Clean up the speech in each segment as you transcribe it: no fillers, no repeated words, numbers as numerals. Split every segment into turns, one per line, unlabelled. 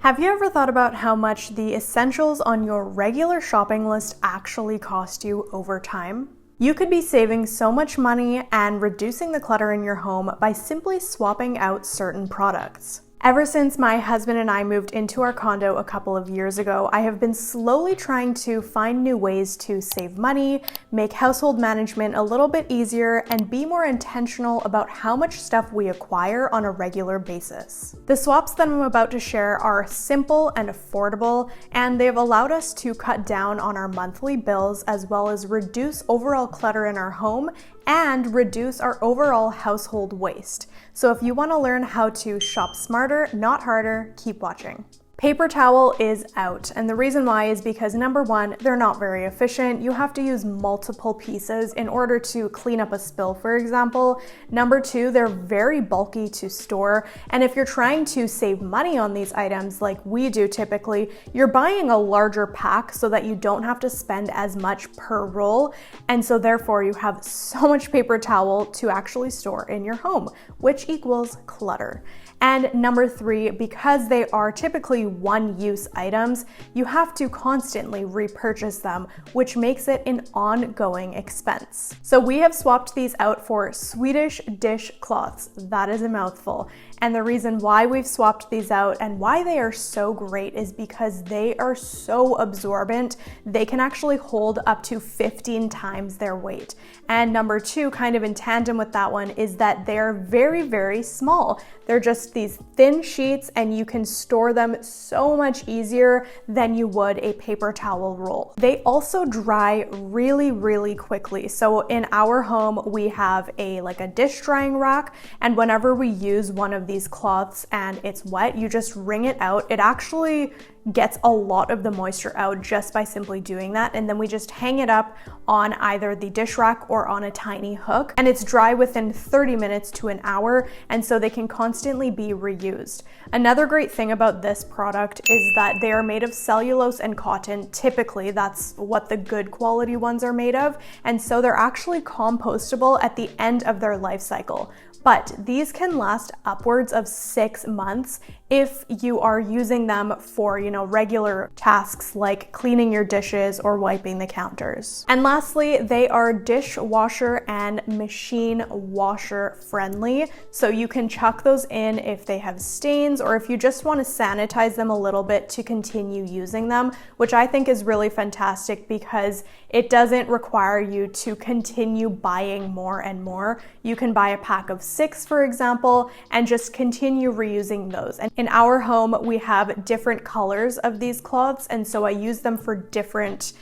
Have you ever thought about how much the essentials on your regular shopping list actually cost you over time? You could be saving so much money and reducing the clutter in your home by simply swapping out certain products. Ever since my husband and I moved into our condo a couple of years ago, I have been slowly trying to find new ways to save money, make household management a little bit easier, and be more intentional about how much stuff we acquire on a regular basis. The swaps that I'm about to share are simple and affordable, and they've allowed us to cut down on our monthly bills as well as reduce overall clutter in our home and reduce our overall household waste. So if you want to learn how to shop smarter, not harder, keep watching. Paper towel is out, and the reason why is because number one, they're not very efficient. You have to use multiple pieces in order to clean up a spill, for example. Number two, they're very bulky to store, and if you're trying to save money on these items like we do typically, you're buying a larger pack so that you don't have to spend as much per roll, and so therefore you have so much paper towel to actually store in your home, which equals clutter. And number three, because they are typically one-use items, you have to constantly repurchase them, which makes it an ongoing expense. So we have swapped these out for Swedish dish cloths. That is a mouthful. And the reason why we've swapped these out and why they are so great is because they are so absorbent. They can actually hold up to 15 times their weight. And number two, kind of in tandem with that one, is that they're very, very small. They're just these thin sheets and you can store them so much easier than you would a paper towel roll. They also dry really, really quickly. So in our home, we have a dish drying rack, and whenever we use one of these cloths and it's wet, you just wring it out. It actually gets a lot of the moisture out just by simply doing that, and then we just hang it up on either the dish rack or on a tiny hook, and it's dry within 30 minutes to an hour, and so they can constantly be reused. Another great thing about this product is that they are made of cellulose and cotton. Typically, that's what the good quality ones are made of, and so they're actually compostable at the end of their life cycle. But these can last upwards of 6 months if you are using them for, regular tasks like cleaning your dishes or wiping the counters. And lastly, they are dishwasher and machine washer friendly. So you can chuck those in if they have stains or if you just want to sanitize them a little bit to continue using them, which I think is really fantastic because it doesn't require you to continue buying more and more. You can buy a pack of 6, for example, and just continue reusing those. And in our home, we have different colors of these cloths, and so I use them for different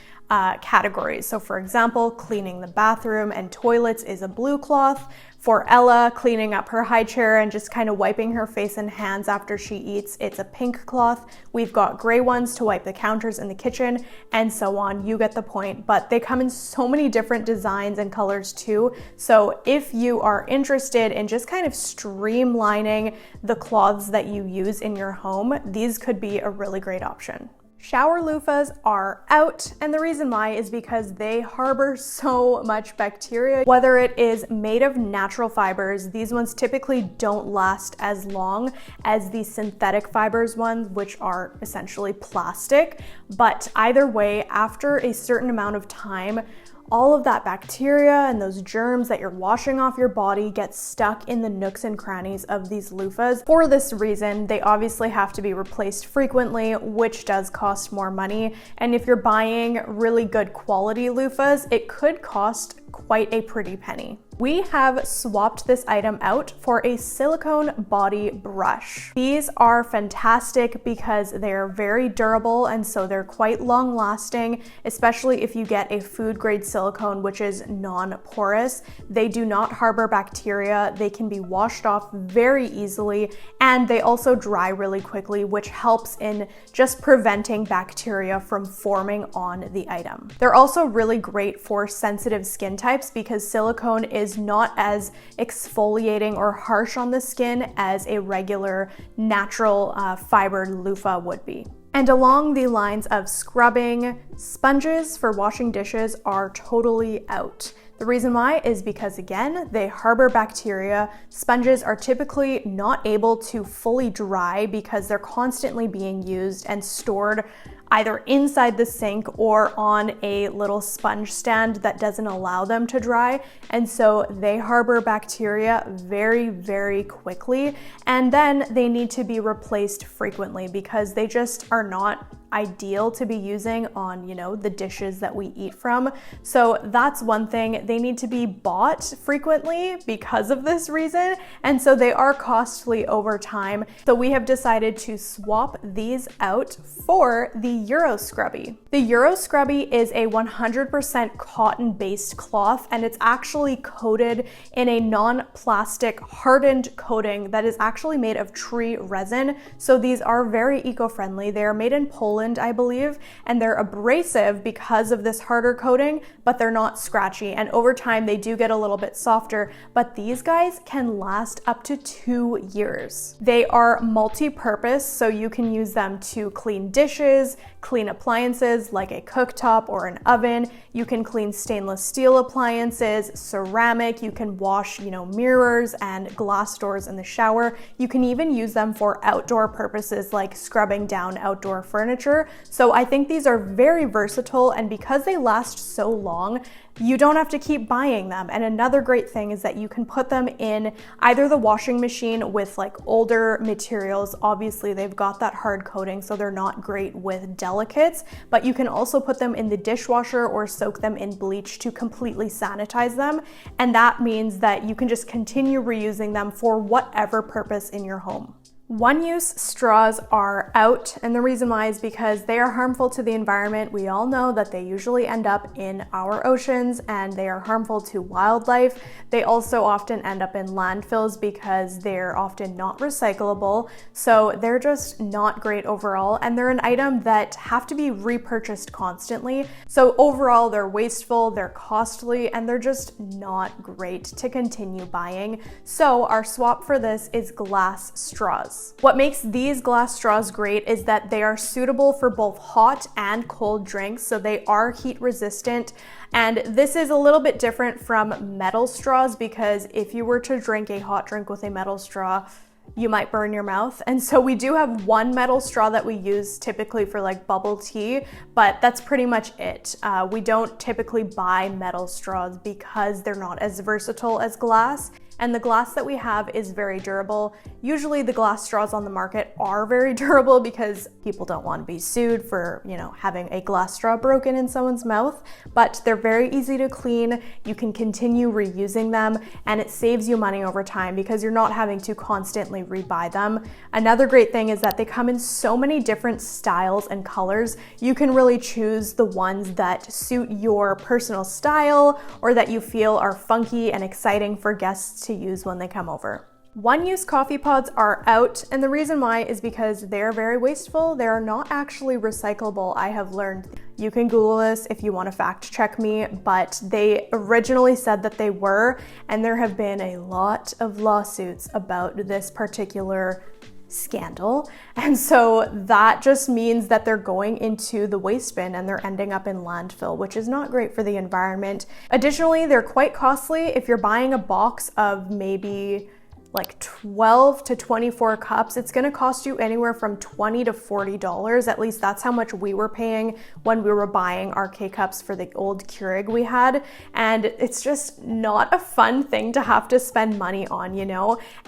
categories. So for example, cleaning the bathroom and toilets is a blue cloth. For Ella, cleaning up her high chair and just kind of wiping her face and hands after she eats, it's a pink cloth. We've got gray ones to wipe the counters in the kitchen, and so on. You get the point, but they come in so many different designs and colors too. So if you are interested in just kind of streamlining the cloths that you use in your home, these could be a really great option. Shower loofahs are out, and the reason why is because they harbor so much bacteria. Whether it is made of natural fibers, these ones typically don't last as long as the synthetic fibers ones, which are essentially plastic. But either way, after a certain amount of time, all of that bacteria and those germs that you're washing off your body get stuck in the nooks and crannies of these loofahs. For this reason, they obviously have to be replaced frequently, which does cost more money. And if you're buying really good quality loofahs, it could cost quite a pretty penny. We have swapped this item out for a silicone body brush. These are fantastic because they're very durable, and so they're quite long lasting, especially if you get a food grade silicone, which is non-porous. They do not harbor bacteria. They can be washed off very easily, and they also dry really quickly, which helps in just preventing bacteria from forming on the item. They're also really great for sensitive skin types because silicone is not as exfoliating or harsh on the skin as a regular natural fibered loofah would be. And along the lines of scrubbing, sponges for washing dishes are totally out. The reason why is because, again, they harbor bacteria. Sponges are typically not able to fully dry because they're constantly being used and stored either inside the sink or on a little sponge stand that doesn't allow them to dry. And so they harbor bacteria very, very quickly. And then they need to be replaced frequently because they just are not ideal to be using on, the dishes that we eat from. So that's one thing. They need to be bought frequently because of this reason. And so they are costly over time. So we have decided to swap these out for the Euro Scrubby. The Euro Scrubby is a 100% cotton-based cloth, and it's actually coated in a non-plastic hardened coating that is actually made of tree resin. So these are very eco-friendly. They are made in Poland, I believe, and they're abrasive because of this harder coating, but they're not scratchy. And over time, they do get a little bit softer, but these guys can last up to 2 years. They are multi-purpose, so you can use them to clean dishes, clean appliances like a cooktop or an oven. You can clean stainless steel appliances, ceramic. You can wash, mirrors and glass doors in the shower. You can even use them for outdoor purposes like scrubbing down outdoor furniture. So I think these are very versatile, and because they last so long, you don't have to keep buying them. And another great thing is that you can put them in either the washing machine with like older materials. Obviously, they've got that hard coating, so they're not great with delicates, but you can also put them in the dishwasher or soak them in bleach to completely sanitize them. And that means that you can just continue reusing them for whatever purpose in your home. One-use straws are out, and the reason why is because they are harmful to the environment. We all know that they usually end up in our oceans and they are harmful to wildlife. They also often end up in landfills because they're often not recyclable. So they're just not great overall, and they're an item that have to be repurchased constantly. So overall, they're wasteful, they're costly, and they're just not great to continue buying. So our swap for this is glass straws. What makes these glass straws great is that they are suitable for both hot and cold drinks, so they are heat resistant. And this is a little bit different from metal straws because if you were to drink a hot drink with a metal straw, you might burn your mouth. And so we do have one metal straw that we use typically for like bubble tea, but that's pretty much it. We don't typically buy metal straws because they're not as versatile as glass. And the glass that we have is very durable. Usually the glass straws on the market are very durable because people don't want to be sued for, having a glass straw broken in someone's mouth, but they're very easy to clean. You can continue reusing them, and it saves you money over time because you're not having to constantly rebuy them. Another great thing is that they come in so many different styles and colors. You can really choose the ones that suit your personal style or that you feel are funky and exciting for guests to use when they come over. One-use coffee pods are out, and the reason why is because they're very wasteful. They're not actually recyclable, I have learned. You can Google this if you want to fact check me, but they originally said that they were, and there have been a lot of lawsuits about this particular scandal. And so that just means that they're going into the waste bin and they're ending up in landfill, which is not great for the environment. Additionally, they're quite costly. If you're buying a box of maybe like 12 to 24 cups, it's gonna cost you anywhere from $20 to $40. At least that's how much we were paying when we were buying our K-Cups for the old Keurig we had. And it's just not a fun thing to have to spend money on,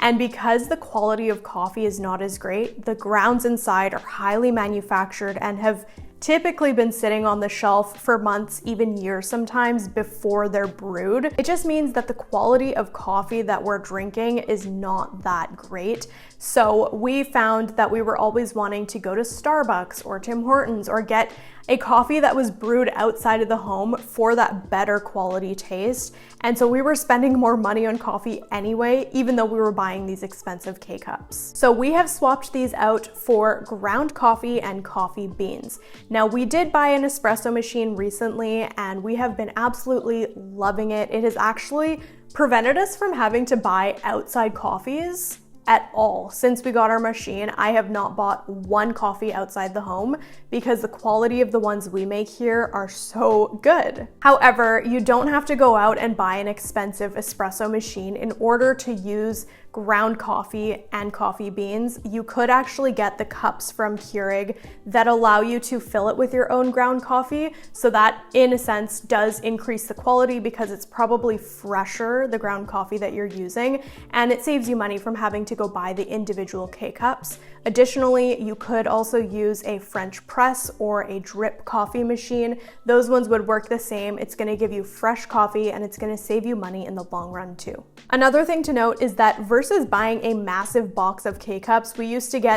And because the quality of coffee is not as great, the grounds inside are highly manufactured and have typically been sitting on the shelf for months, even years sometimes, before they're brewed. It just means that the quality of coffee that we're drinking is not that great. So we found that we were always wanting to go to Starbucks or Tim Hortons or get a coffee that was brewed outside of the home for that better quality taste. And so we were spending more money on coffee anyway, even though we were buying these expensive K-Cups. So we have swapped these out for ground coffee and coffee beans. Now we did buy an espresso machine recently and we have been absolutely loving it. It has actually prevented us from having to buy outside coffees at all. Since we got our machine, I have not bought one coffee outside the home because the quality of the ones we make here are so good. However, you don't have to go out and buy an expensive espresso machine in order to use ground coffee and coffee beans. You could actually get the cups from Keurig that allow you to fill it with your own ground coffee. So that in a sense does increase the quality because it's probably fresher, the ground coffee that you're using, and it saves you money from having to go buy the individual K-cups. Additionally, you could also use a French press or a drip coffee machine. Those ones would work the same. It's going to give you fresh coffee and it's going to save you money in the long run too. Another thing to note is that versus buying a massive box of K-cups, we used to get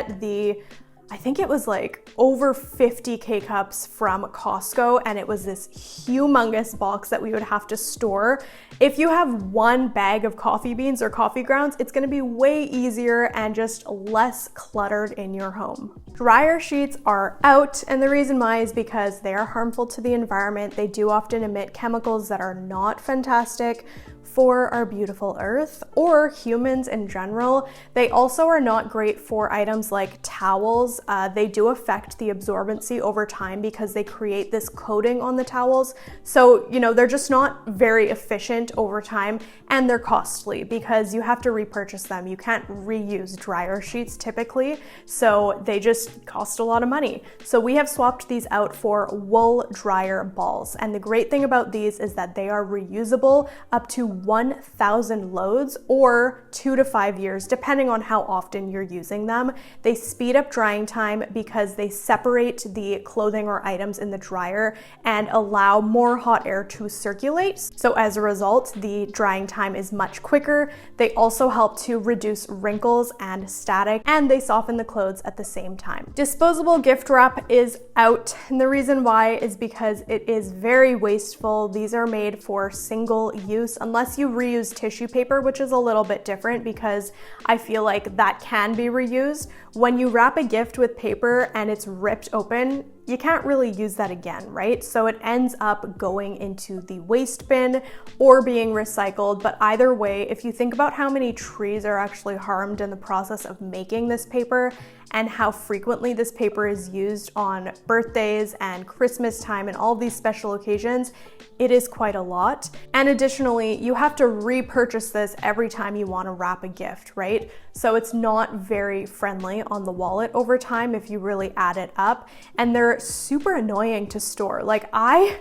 I think it was like over 50 K-cups from Costco, and it was this humongous box that we would have to store. If you have one bag of coffee beans or coffee grounds, it's gonna be way easier and just less cluttered in your home. Dryer sheets are out, and the reason why is because they are harmful to the environment. They do often emit chemicals that are not fantastic for our beautiful earth or humans in general. They also are not great for items like towels. They do affect the absorbency over time because they create this coating on the towels. So, they're just not very efficient over time, and they're costly because you have to repurchase them. You can't reuse dryer sheets typically, so they just cost a lot of money. So we have swapped these out for wool dryer balls. And the great thing about these is that they are reusable up to 1,000 loads or 2 to 5 years, depending on how often you're using them. They speed up drying time because they separate the clothing or items in the dryer and allow more hot air to circulate. So as a result, the drying time is much quicker. They also help to reduce wrinkles and static, and they soften the clothes at the same time. Disposable gift wrap is out, and the reason why is because it is very wasteful. These are made for single use, unless you reuse tissue paper, which is a little bit different because I feel like that can be reused. When you wrap a gift with paper and it's ripped open, you can't really use that again, right? So it ends up going into the waste bin or being recycled. But either way, if you think about how many trees are actually harmed in the process of making this paper and how frequently this paper is used on birthdays and Christmas time and all these special occasions, it is quite a lot. And additionally, you have to repurchase this every time you want to wrap a gift, right? So it's not very friendly on the wallet over time if you really add it up. And they're super annoying to store. Like, I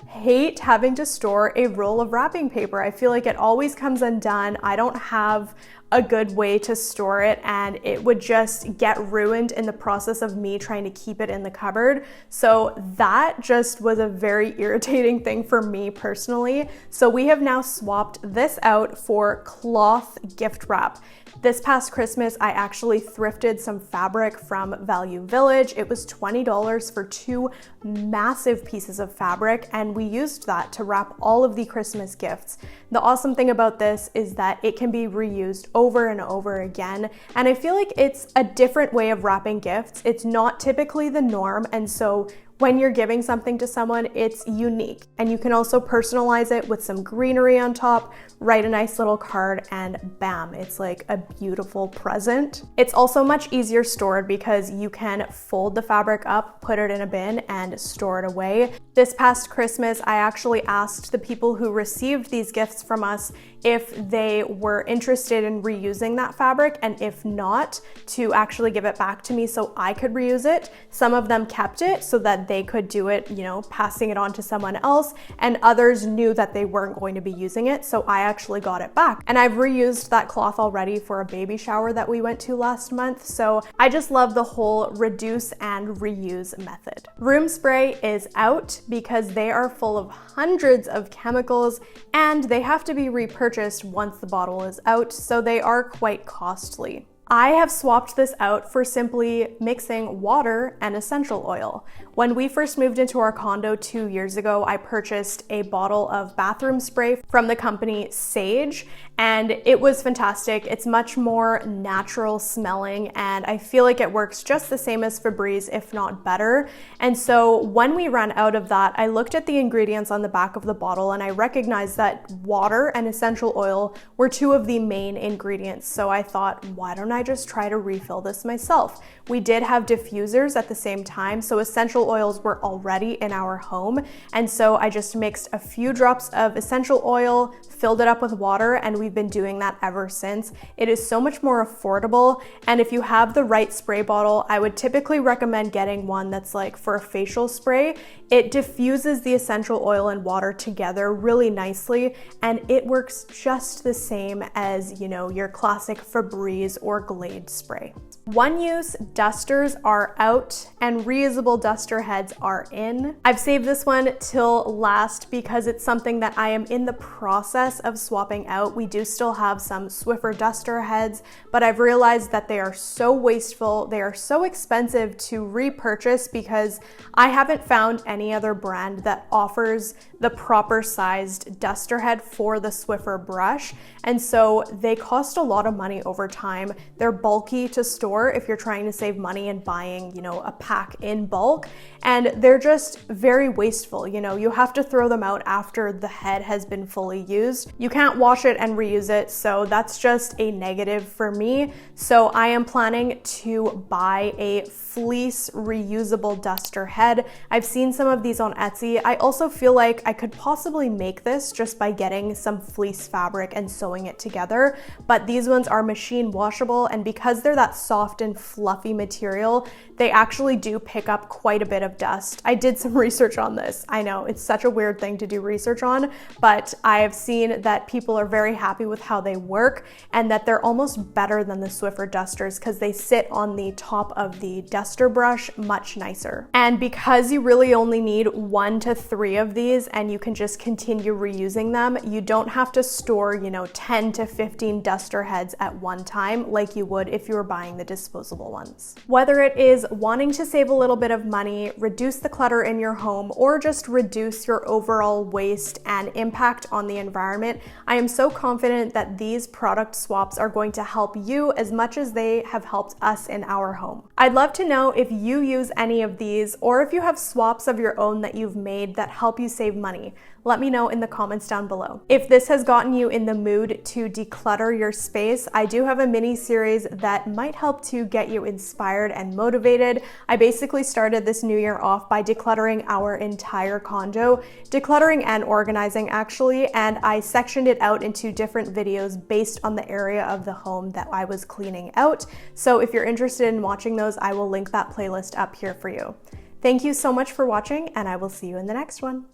hate having to store a roll of wrapping paper. I feel like it always comes undone. I don't have a good way to store it, and it would just get ruined in the process of me trying to keep it in the cupboard. So that just was a very irritating thing for me personally. So we have now swapped this out for cloth gift wrap. This past Christmas, I actually thrifted some fabric from Value Village. It was $20 for 2 massive pieces of fabric, and we used that to wrap all of the Christmas gifts. The awesome thing about this is that it can be reused over and over again, and I feel like it's a different way of wrapping gifts. It's not typically the norm, and so when you're giving something to someone, it's unique. And you can also personalize it with some greenery on top, write a nice little card, and bam, it's like a beautiful present. It's also much easier stored because you can fold the fabric up, put it in a bin, and store it away. This past Christmas, I actually asked the people who received these gifts from us if they were interested in reusing that fabric, and if not, to actually give it back to me so I could reuse it. Some of them kept it so that they could do it, passing it on to someone else, and others knew that they weren't going to be using it, so I actually got it back. And I've reused that cloth already for a baby shower that we went to last month, so I just love the whole reduce and reuse method. Room spray is out because they are full of hundreds of chemicals and they have to be repurchased once the bottle is out, so they are quite costly. I have swapped this out for simply mixing water and essential oil. When we first moved into our condo 2 years ago, I purchased a bottle of bathroom spray from the company Sage, and it was fantastic. It's much more natural smelling, and I feel like it works just the same as Febreze, if not better. And so when we ran out of that, I looked at the ingredients on the back of the bottle and I recognized that water and essential oil were two of the main ingredients. So I thought, why don't I just try to refill this myself? We did have diffusers at the same time, so essential oils were already in our home. And so I just mixed a few drops of essential oil, filled it up with water, and we've been doing that ever since. It is so much more affordable, and if you have the right spray bottle, I would typically recommend getting one that's like for a facial spray. It diffuses the essential oil and water together really nicely, and it works just the same as, you know, your classic Febreze or Glade spray. One-use dusters are out and reusable duster heads are in. I've saved this one till last because it's something that I am in the process of swapping out. We do still have some Swiffer duster heads, but I've realized that they are so wasteful, they are so expensive to repurchase because I haven't found any other brand that offers the proper sized duster head for the Swiffer brush. And so they cost a lot of money over time. They're bulky to store if you're trying to save money and buying, you know, a pack in bulk. And they're just very wasteful. You know, you have to throw them out after the head has been fully used. You can't wash it and reuse it. So that's just a negative for me. So I am planning to buy a fleece reusable duster head. I've seen some of these on Etsy. I also feel like I could possibly make this just by getting some fleece fabric and sewing it together, but these ones are machine washable, and because they're that soft and fluffy material, they actually do pick up quite a bit of dust. I did some research on this. I know it's such a weird thing to do research on, but I have seen that people are very happy with how they work and that they're almost better than the Swiffer dusters because they sit on the top of the duster brush much nicer. And because you really only need 1 to 3 of these and you can just continue reusing them, you don't have to store, you know, 10 to 15 duster heads at one time like you would if you were buying the disposable ones. Whether it is wanting to save a little bit of money, reduce the clutter in your home, or just reduce your overall waste and impact on the environment, I am so confident that these product swaps are going to help you as much as they have helped us in our home. I'd love to know if you use any of these or if you have swaps of your own that you've made that help you save money. Let me know in the comments down below. If this has gotten you in the mood to declutter your space, I do have a mini series that might help to get you inspired and motivated. I basically started this new year off by decluttering our entire condo, decluttering and organizing actually, and I sectioned it out into different videos based on the area of the home that I was cleaning out. So if you're interested in watching those, I will link that playlist up here for you. Thank you so much for watching, and I will see you in the next one.